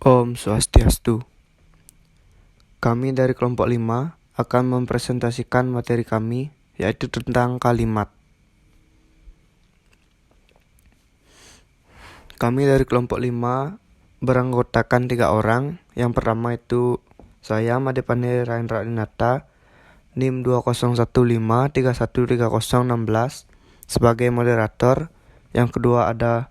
Om Swastiastu. Kami dari kelompok 5 akan mempresentasikan materi kami, yaitu tentang kalimat. Kami dari kelompok 5 beranggotakan 3 orang. Yang pertama itu saya, Madepane Raindra Dinata, NIM 2015313016 sebagai moderator. Yang kedua ada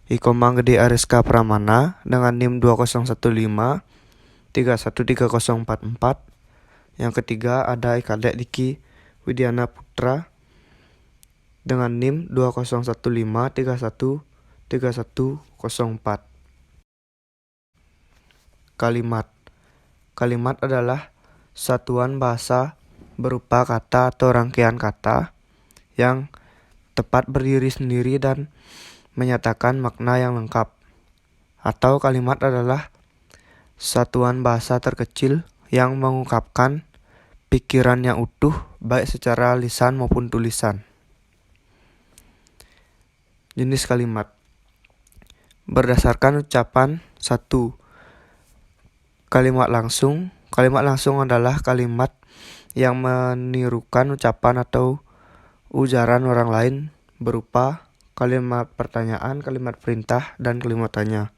Ikomang Gede Ariska Pramana dengan NIM 2015313044. Yang ketiga ada Kadek Diki Widiana Putra dengan NIM 2015313104. Kalimat adalah satuan bahasa berupa kata atau rangkaian kata yang tepat berdiri sendiri dan menyatakan makna yang lengkap. Atau kalimat adalah satuan bahasa terkecil yang mengungkapkan pikiran yang utuh baik secara lisan maupun tulisan. Jenis kalimat berdasarkan ucapan. 1. Kalimat langsung. Kalimat langsung adalah kalimat yang menirukan ucapan atau ujaran orang lain berupa kalimat pertanyaan, kalimat perintah, dan kalimat tanya.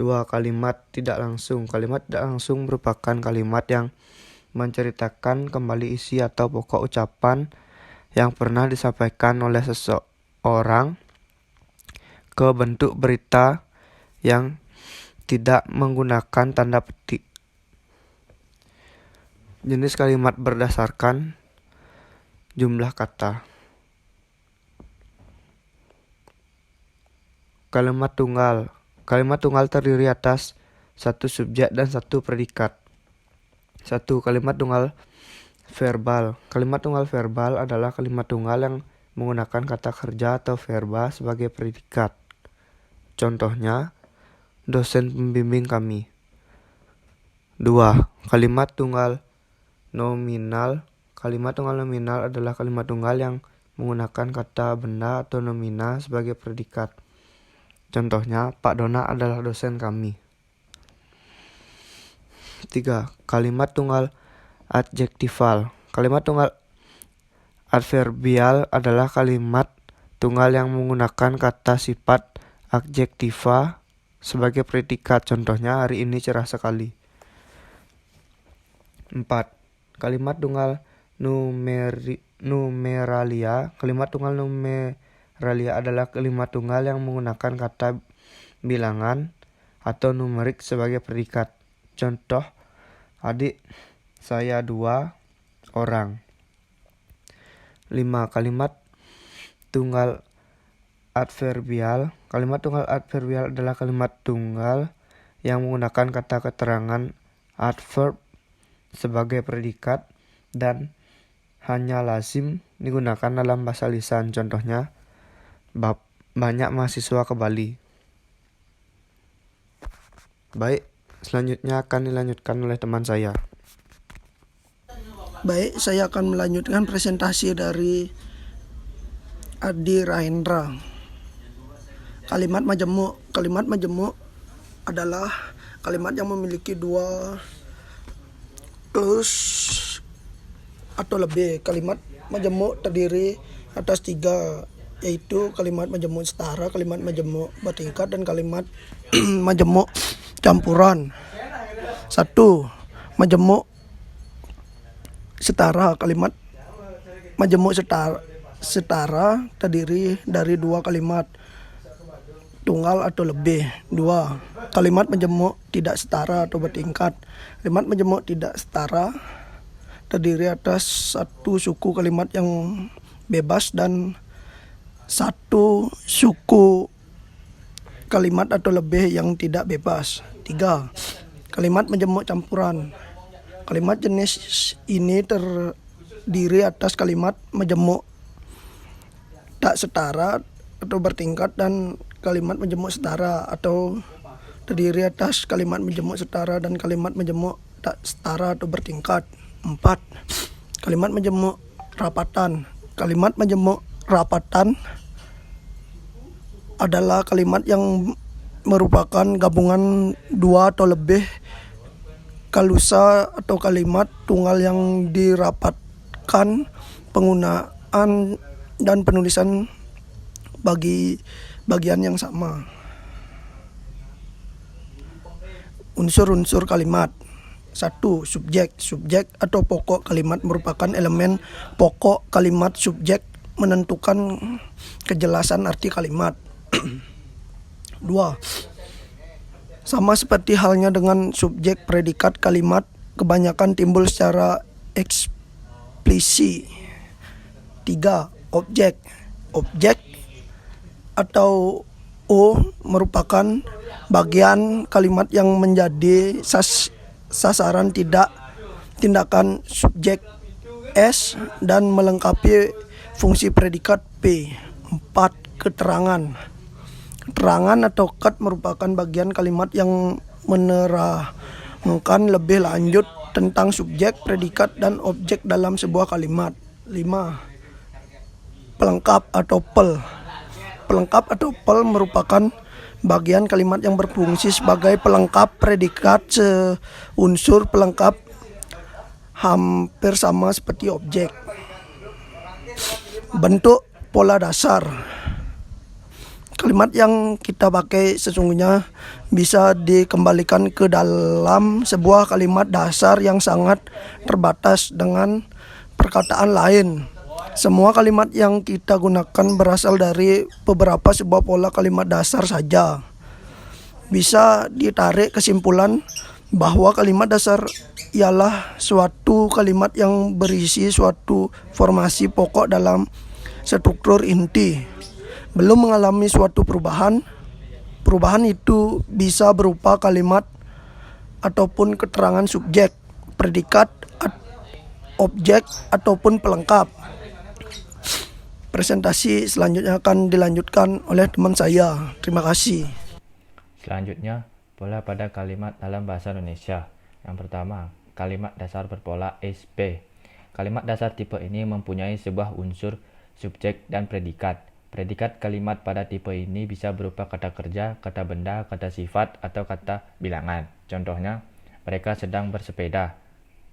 2. Kalimat tidak langsung. Kalimat tidak langsung merupakan kalimat yang menceritakan kembali isi atau pokok ucapan yang pernah disampaikan oleh seseorang ke bentuk berita yang tidak menggunakan tanda petik. Jenis kalimat berdasarkan jumlah kata. Kalimat tunggal. Kalimat tunggal terdiri atas satu subjek dan satu predikat. 1. Kalimat tunggal verbal. Kalimat tunggal verbal adalah kalimat tunggal yang menggunakan kata kerja atau verba sebagai predikat. Contohnya, dosen pembimbing kami. 2. Kalimat tunggal nominal. Kalimat tunggal nominal adalah kalimat tunggal yang menggunakan kata benda atau nomina sebagai predikat. Contohnya, Pak Dona adalah dosen kami. 3. Kalimat tunggal adjektifal. Kalimat tunggal adverbial adalah kalimat tunggal yang menggunakan kata sifat adjektiva sebagai predikat. Contohnya, hari ini cerah sekali. 4. Kalimat tunggal numeralia. Kalimat tunggal numeralia adalah kalimat tunggal yang menggunakan kata bilangan atau numerik sebagai predikat. Contoh, adik saya 2 orang. 5. Kalimat tunggal adverbial. Kalimat tunggal adverbial adalah kalimat tunggal yang menggunakan kata keterangan adverb sebagai predikat dan hanya lazim digunakan dalam bahasa lisan. Contohnya, banyak mahasiswa ke Bali. Baik, selanjutnya akan dilanjutkan oleh teman saya. Baik, saya akan melanjutkan presentasi dari Adi Raindra. Kalimat majemuk. Kalimat majemuk adalah kalimat yang memiliki 2 clause atau lebih. Kalimat majemuk terdiri atas 3, yaitu kalimat majemuk setara, kalimat majemuk bertingkat, dan kalimat majemuk campuran. 1. Majemuk setara. Kalimat majemuk setara terdiri dari 2 kalimat tunggal atau lebih. 2. Kalimat majemuk tidak setara atau bertingkat. Kalimat majemuk tidak setara terdiri atas 1 suku kalimat yang bebas dan 1 suku kalimat atau lebih yang tidak bebas. 3. Kalimat majemuk campuran. Kalimat jenis ini terdiri atas kalimat majemuk tak setara atau bertingkat dan kalimat majemuk setara, atau terdiri atas kalimat majemuk setara dan kalimat majemuk tak setara atau bertingkat. 4. Kalimat majemuk rapatan. Kalimat majemuk rapatan adalah kalimat yang merupakan gabungan dua atau lebih kalusa atau kalimat tunggal yang dirapatkan penggunaan dan penulisan bagi bagian yang sama. Unsur-unsur kalimat. 1. Subjek. Subjek atau pokok kalimat merupakan elemen pokok kalimat. Subjek menentukan kejelasan arti kalimat. 2. Sama seperti halnya dengan subjek, predikat kalimat kebanyakan timbul secara eksplisit. 3. Objek. Objek atau O merupakan bagian kalimat yang menjadi sasaran tindakan subjek S dan melengkapi fungsi predikat P. 4. Keterangan. Keterangan atau kat merupakan bagian kalimat yang menerangkan lebih lanjut tentang subjek, predikat, dan objek dalam sebuah kalimat. 5. Pelengkap atau pel. Pelengkap atau pel merupakan bagian kalimat yang berfungsi sebagai pelengkap predikat. Unsur pelengkap hampir sama seperti objek. Bentuk pola dasar. Kalimat yang kita pakai sesungguhnya bisa dikembalikan ke dalam sebuah kalimat dasar yang sangat terbatas dengan perkataan lain. Semua kalimat yang kita gunakan berasal dari beberapa sebuah pola kalimat dasar saja. Bisa ditarik kesimpulan bahwa kalimat dasar ialah suatu kalimat yang berisi suatu formasi pokok dalam struktur inti, belum mengalami suatu perubahan. Perubahan itu bisa berupa kalimat ataupun keterangan subjek, predikat, objek, ataupun pelengkap. Presentasi selanjutnya akan dilanjutkan oleh teman saya. Terima kasih. Selanjutnya, pola pada kalimat dalam bahasa Indonesia. Yang pertama, kalimat dasar berpola SP. Kalimat dasar tipe ini mempunyai sebuah unsur, subjek, dan predikat. Predikat kalimat pada tipe ini bisa berupa kata kerja, kata benda, kata sifat, atau kata bilangan. Contohnya, mereka sedang bersepeda.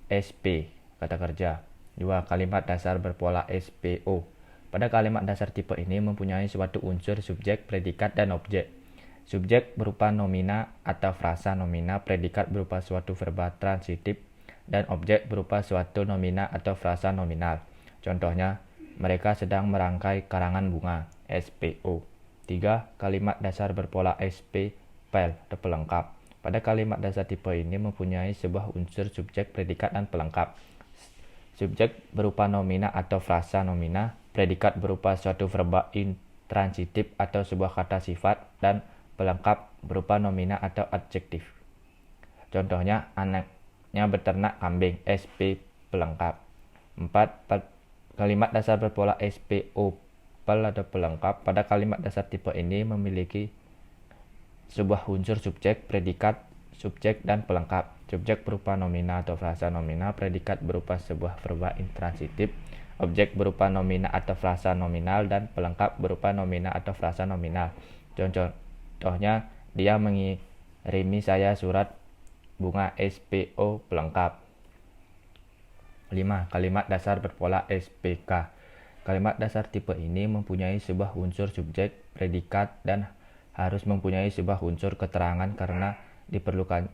SP, kata kerja. 2. Kalimat dasar berpola SPO. Pada kalimat dasar tipe ini mempunyai suatu unsur, subjek, predikat, dan objek. Subjek berupa nomina atau frasa nomina, predikat berupa suatu verba transitif, dan objek berupa suatu nomina atau frasa nominal. Contohnya, mereka sedang merangkai karangan bunga. SPO. 3. Kalimat dasar berpola SP, pel, atau pelengkap. Pada kalimat dasar tipe ini mempunyai sebuah unsur, subjek, predikat, dan pelengkap. Subjek berupa nomina atau frasa nomina, predikat berupa suatu verba intransitif atau sebuah kata sifat, dan pelengkap berupa nomina atau adjektif. Contohnya, anaknya beternak kambing. SP, pelengkap. 4. Kalimat dasar berpola SPO, pel atau pelengkap. Pada kalimat dasar tipe ini memiliki sebuah unsur, subjek, predikat, subjek, dan pelengkap. Subjek berupa nomina atau frasa nomina, predikat berupa sebuah verba intransitif, objek berupa nomina atau frasa nominal, dan pelengkap berupa nomina atau frasa nominal. Contohnya, dia mengirimi saya surat bunga. SPO, pelengkap. 5. Kalimat dasar berpola SPK. Kalimat dasar tipe ini mempunyai sebuah unsur, subjek, predikat, dan harus mempunyai sebuah unsur keterangan karena diperlukan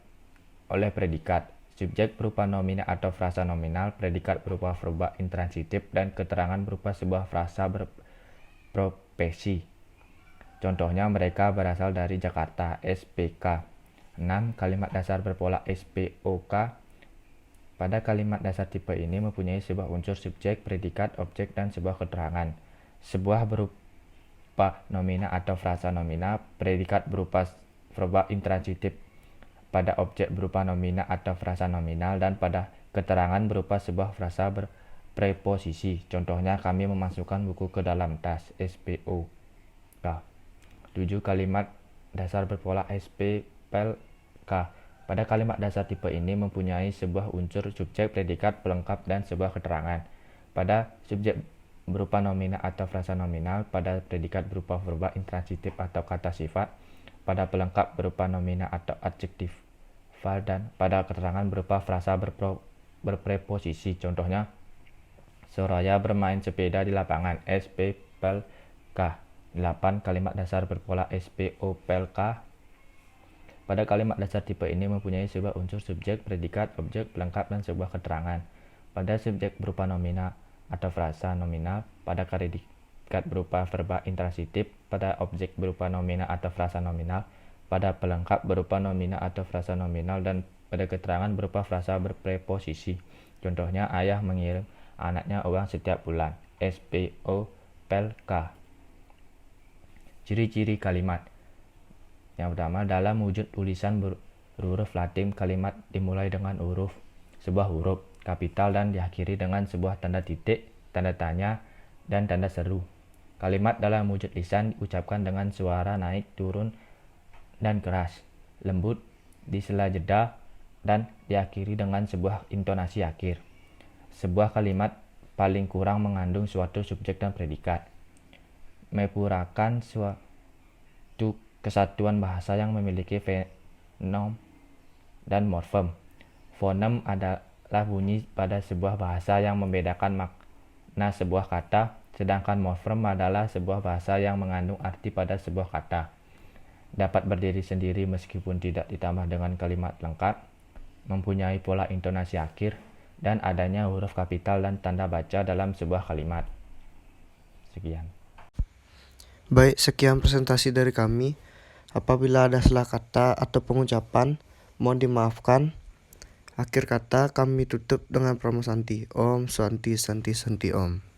oleh predikat. Subjek berupa nomina atau frasa nominal, predikat berupa verba intransitif, dan keterangan berupa sebuah frasa berprofesi. Contohnya, mereka berasal dari Jakarta. SPK. 6. Kalimat dasar berpola SPOK. Pada kalimat dasar tipe ini mempunyai sebuah unsur, subjek, predikat, objek, dan sebuah keterangan. Sebuah berupa nomina atau frasa nomina, predikat berupa verba intransitif, pada objek berupa nomina atau frasa nominal, dan pada keterangan berupa sebuah frasa berpreposisi. Contohnya, kami memasukkan buku ke dalam tas. SPO. 7. Kalimat dasar berpola SP, pel, K. Pada kalimat dasar tipe ini mempunyai sebuah unsur, subjek, predikat, pelengkap, dan sebuah keterangan. Pada subjek berupa nomina atau frasa nominal, pada predikat berupa verba intransitif atau kata sifat, pada pelengkap berupa nomina atau adjektif val dan pada keterangan berupa frasa berpreposisi. Contohnya, Soraya bermain sepeda di lapangan. SP pel K. 8. Kalimat dasar berpola SPO pel K. Pada kalimat dasar tipe ini mempunyai sebuah unsur subjek, predikat, objek, pelengkap, dan sebuah keterangan. Pada subjek berupa nomina atau frasa nominal, pada predikat berupa verba intransitif, pada objek berupa nomina atau frasa nominal, pada pelengkap berupa nomina atau frasa nominal, dan pada keterangan berupa frasa berpreposisi. Contohnya, ayah mengirim anaknya uang setiap bulan. SPO pel K. Ciri-ciri kalimat. Yang pertama, dalam wujud tulisan berhuruf Latin, kalimat dimulai dengan sebuah huruf kapital dan diakhiri dengan sebuah tanda titik, tanda tanya, dan tanda seru. Kalimat dalam wujud lisan diucapkan dengan suara naik, turun, dan keras, lembut, di sela jeda, dan diakhiri dengan sebuah intonasi akhir. Sebuah kalimat paling kurang mengandung suatu subjek dan predikat. Mepurakan suatu kesatuan bahasa yang memiliki fonem dan morfem. Fonem adalah bunyi pada sebuah bahasa yang membedakan makna sebuah kata, sedangkan morfem adalah sebuah bahasa yang mengandung arti pada sebuah kata. Dapat berdiri sendiri meskipun tidak ditambah dengan kalimat lengkap, mempunyai pola intonasi akhir, dan adanya huruf kapital dan tanda baca dalam sebuah kalimat. Sekian. Baik, sekian presentasi dari kami. Apabila ada salah kata atau pengucapan, mohon dimaafkan. Akhir kata kami tutup dengan Pramu Santi. Om Santi Santi Santi Om.